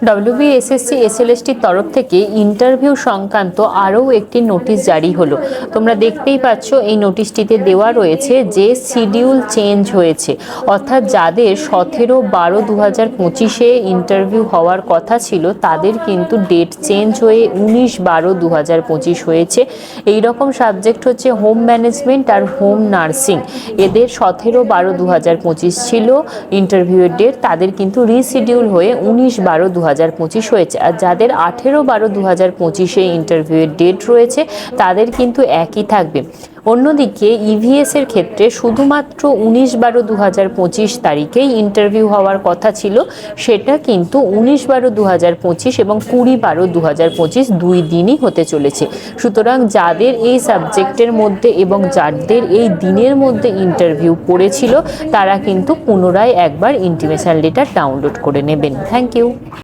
WBSSC এসএলএসটির তরফ থেকে interview সংক্রান্ত আরও একটি নোটিশ জারি হলো। তোমরা দেখতেই পাচ্ছ এই নোটিশটিতে দেওয়া রয়েছে যে শিডিউল চেঞ্জ হয়েছে, অর্থাৎ যাদের 17/12/2025-এ ইন্টারভিউ হওয়ার কথা ছিল তাদের কিন্তু ডেট চেঞ্জ হয়ে 19/12/2025 হয়েছে। এই রকম সাবজেক্ট হচ্ছে হোম ম্যানেজমেন্ট আর হোম নার্সিং। এদের 17/12/2025 ছিল ইন্টারভিউয়ের ডেট, তাদের কিন্তু রিশিডিউল হয়ে 19/12/2025 হয়েছে। আর যাদের 18/12/2025-এ ইন্টারভিউয়ের ডেট রয়েছে তাদের কিন্তু একই থাকবে। অন্যদিকে ইভিএসের ক্ষেত্রে শুধুমাত্র 19/12/2025 তারিখেই ইন্টারভিউ হওয়ার কথা ছিল, সেটা কিন্তু 19/12/2025 এবং 20/12/2025 দুই দিনই হতে চলেছে। সুতরাং যাদের এই সাবজেক্টের মধ্যে এবং যাদের এই দিনের মধ্যে ইন্টারভিউ পড়েছিল তারা কিন্তু পুনরায় একবার ইন্টিমেশন লেটার ডাউনলোড করে নেবেন। Thank you.